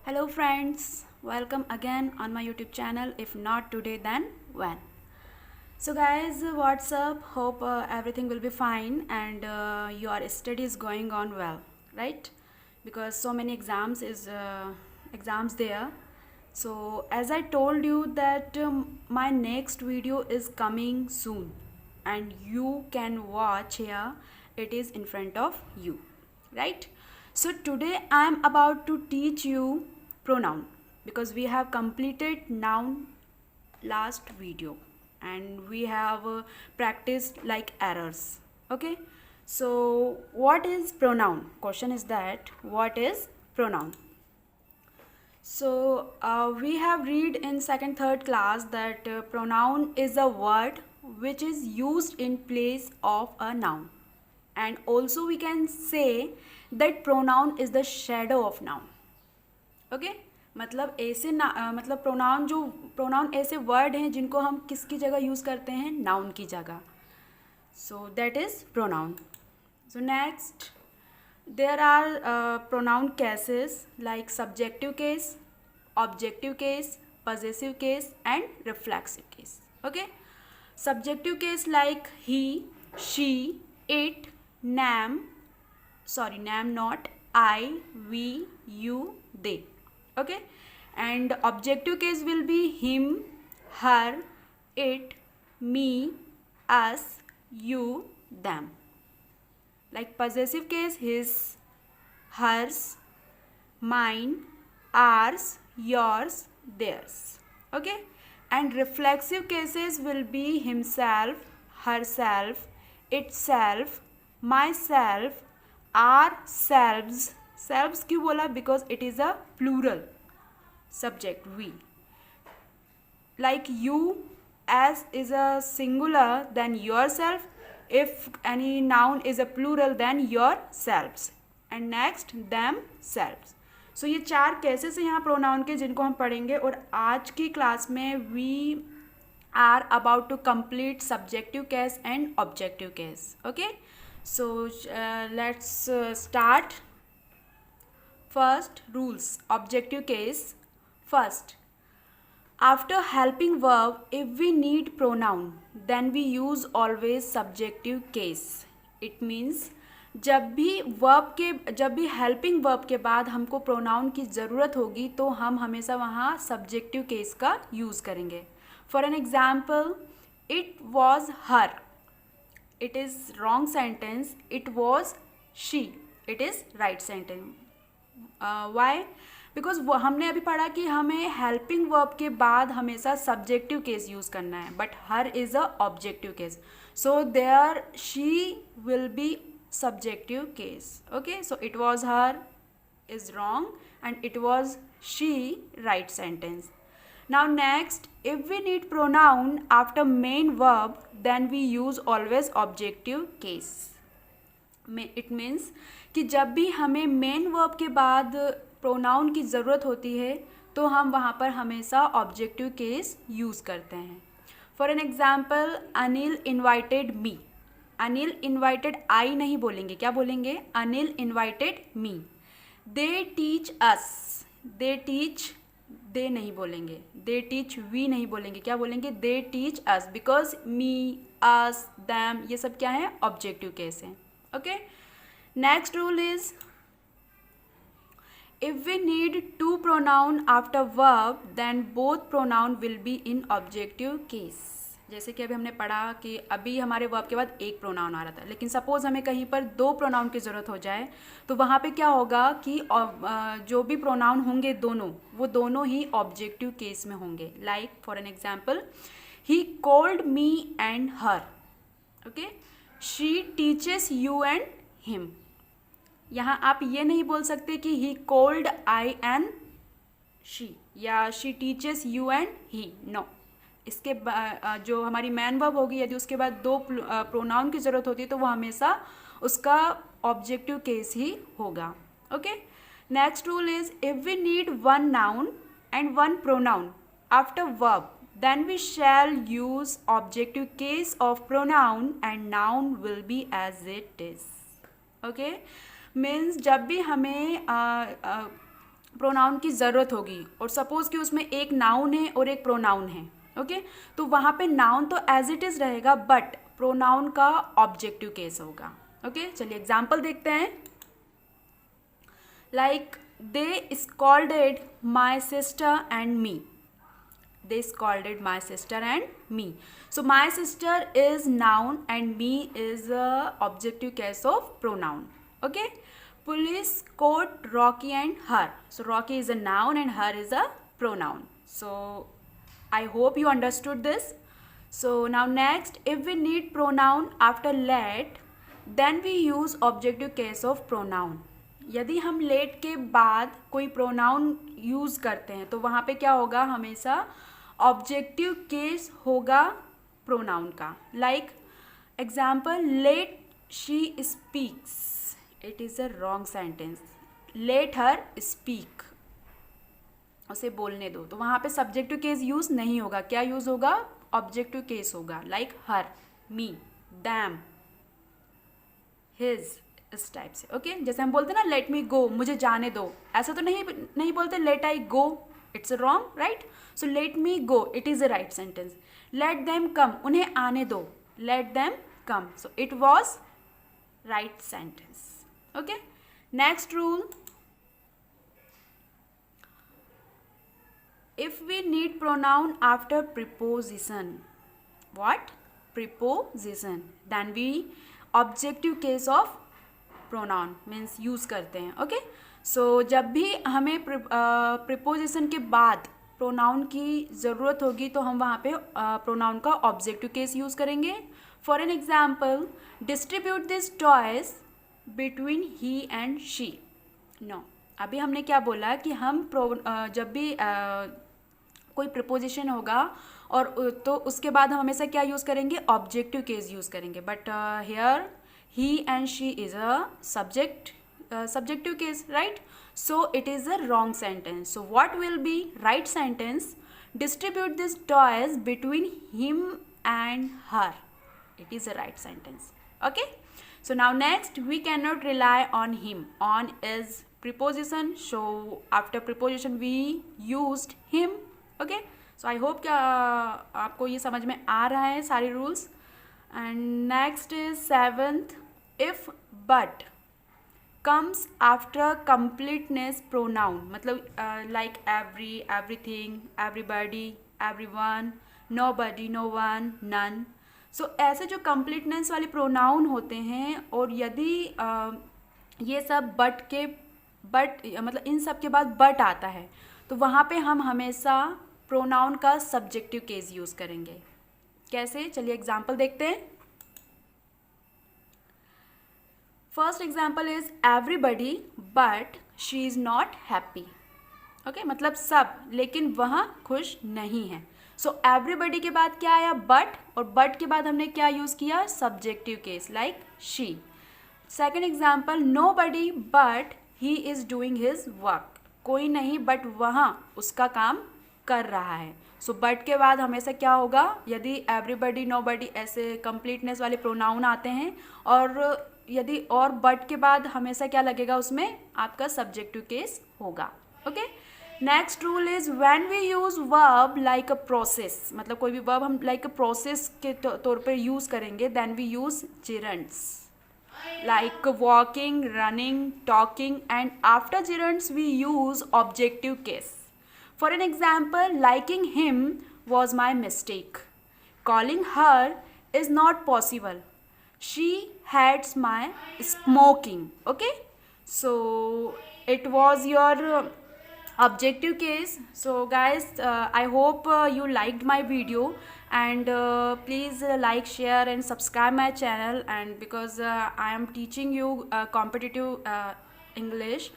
Hello friends, welcome again on my YouTube channel. If not today, then when? So guys, what's up? Hope everything will be fine and your study is going on well, right? Because so many exams there. So as I told you that my next video is coming soon and you can watch here. It is in front of you, right? So today I am about to teach you pronoun because we have completed noun last video and we have practiced like errors. Okay, so what is pronoun? Question is that what is pronoun? So we have read in second third class that pronoun is a word which is used in place of a noun, and also we can say that pronoun is the shadow of noun. Okay मतलब ऐसे मतलब pronoun ऐसे word हैं जिनको हम किसकी जगह use करते हैं, नाउन की जगह. So that is pronoun. So next there are pronoun cases like subjective case, objective case, possessive case and reflexive case. Okay, subjective case like he, she, it, name, sorry name not, I, we, you, they. Okay, and objective case will be him, her, it, me, us, you, them. Like possessive case, his, hers, mine, ours, yours, theirs. Okay, and reflexive cases will be himself, herself, itself, myself, ourselves. Selves क्यों बोला? Because it is a plural subject we. Like you as is a singular, then yourself. If any noun is a plural, then yourselves. And next themselves. So ये चार cases हैं यहाँ pronoun के जिनको हम पढ़ेंगे, और आज की क्लास में we are about to complete subjective case and objective case. Okay, so let's start. First, rules. Objective case. First, after helping verb, if we need pronoun, then we use always subjective case. It means जब भी helping verb के बाद हमको pronoun की ज़रूरत होगी तो हम हमेशा वहाँ सब्जेक्टिव केस का यूज़ करेंगे. For an example, it was her. It is wrong sentence. It was she. It is right sentence. Why? Because वो हमने अभी पढ़ा कि हमें हेल्पिंग वर्ब के बाद हमेशा सब्जेक्टिव केस यूज़ करना है, but her is a objective case. So there she will be subjective case. Okay, so it was her is wrong and it was she right sentence. Now next, if we need pronoun after main verb, then we use always objective case. It means कि जब भी हमें main verb के बाद pronoun की ज़रूरत होती है तो हम वहाँ पर हमेशा ऑब्जेक्टिव केस यूज़ करते हैं. For an example, Anil invited me. Anil invited I नहीं बोलेंगे, क्या बोलेंगे? Anil invited me. They teach us. They teach, they नहीं बोलेंगे. दे टीच वी नहीं बोलेंगे, क्या बोलेंगे? They teach us. Because me, us, them ये सब क्या है? ऑब्जेक्टिव केस हैं. Okay, next rule is if we need to pronoun after verb, then both pronoun will be in objective case. जैसे कि अभी हमने पढ़ा कि अभी हमारे वर्ब के बाद एक प्रोनाउन आ रहा था, लेकिन सपोज हमें कहीं पर दो प्रोनाउन की ज़रूरत हो जाए तो वहाँ पे क्या होगा कि जो भी प्रोनाउन होंगे वो दोनों ही ऑब्जेक्टिव केस में होंगे. Like for an example, he called me and her. Okay, she teaches you and him. यहाँ आप ये नहीं बोल सकते कि he called I and she या she teaches you and he. No, इसके जो हमारी मैन वर्ब होगी, यदि उसके बाद दो प्रोनाउन की ज़रूरत होती है तो वो हमेशा उसका ऑब्जेक्टिव केस ही होगा. Okay, next rule is if we need one noun and one pronoun after verb, then we shall use objective case of pronoun and noun will be as it is. Okay, means जब भी हमें pronoun की ज़रूरत होगी और suppose कि उसमें एक नाउन है और एक प्रोनाउन है, ओके, तो वहाँ पे नाउन तो एज इट इज़ रहेगा बट प्रोनाउन का ऑब्जेक्टिव केस होगा, ओके। चलिए एग्जाम्पल देखते हैं। Like they scolded my sister and me, they scolded my sister and me. So my sister is noun and me is a objective case of pronoun, okay. Police caught Rocky and her, so Rocky is a noun and her is a pronoun. So I hope you understood this. So now next, if we need pronoun after let, then we use objective case of pronoun. यदि हम late के बाद कोई pronoun use करते हैं तो वहाँ पे क्या होगा, हमेशा ऑब्जेक्टिव केस होगा प्रोनाउन का. Like example, let she speaks, it is a wrong sentence. Let her speak, उसे बोलने दो, तो वहाँ पे सब्जेक्टिव केस यूज़ नहीं होगा. क्या यूज़ होगा, ऑब्जेक्टिव केस होगा. लाइक हर, मी, दैम, हिज, इस टाइप से, ओके. जैसे हम बोलते हैं ना, लेट मी गो, मुझे जाने दो, ऐसा तो नहीं बोलते let I go, it's wrong, right. So let me go, it is a right sentence. Let them come, उन्हें आने दो, let them come, so it was right sentence, okay. Next rule, if we need pronoun after preposition, what, preposition, then we objective case of pronoun means use करते हैं, okay. सो जब भी हमें preposition के बाद प्रोनाउन की ज़रूरत होगी तो हम वहाँ पे प्रोनाउन का ऑब्जेक्टिव केस यूज़ करेंगे. For an example, distribute this toys between he and she. No, अभी हमने क्या बोला कि हम जब भी कोई प्रपोजिशन होगा और तो उसके बाद हम हमेशा क्या यूज़ करेंगे, ऑब्जेक्टिव केस यूज़ करेंगे. But here he and she is a subjective case, right? So it is a wrong sentence. So what will be right sentence? Distribute these toys between him and her. It is a right sentence, okay. So now next, we cannot rely on him. On is preposition, so after preposition we used him, okay. So I hope क्या आपको ये समझ में आ रहा है सारे rules. And next is 7th, if but comes after completeness pronoun, मतलब like every, everything, everybody, everyone, nobody, no one, none. So ऐसे जो completeness वाले pronoun होते हैं और यदि ये सब but मतलब इन सब के बाद but आता है तो वहाँ पे हम हमेशा pronoun का subjective case यूज़ करेंगे. कैसे, चलिए एग्जाम्पल देखते हैं. First example is everybody but she is not happy, okay. मतलब सब, लेकिन वह खुश नहीं है. सो एवरीबडी के बाद क्या आया, बट, और बट के बाद हमने क्या यूज़ किया, subjective case, like she. Second example, nobody but he is doing his work, कोई नहीं बट वह उसका काम कर रहा है. सो बट के बाद हमेशा क्या होगा, यदि एवरीबडी, नो बडी ऐसे कंप्लीटनेस वाले प्रोनाउन आते हैं और यदि और बट के बाद हमेशा क्या लगेगा, उसमें आपका सब्जेक्टिव केस होगा, okay. Next rule is when we use verb like a process, मतलब कोई भी वर्ब हम लाइक अ प्रोसेस के तौर पर यूज़ करेंगे, then we use gerunds like walking, running, talking, and after gerunds we use objective case. For an example, liking him was my mistake. Calling her is not possible. She hates my smoking, okay. So it was your objective case. So guys, I hope you liked my video, and please like, share and subscribe my channel. And because I am teaching you competitive English,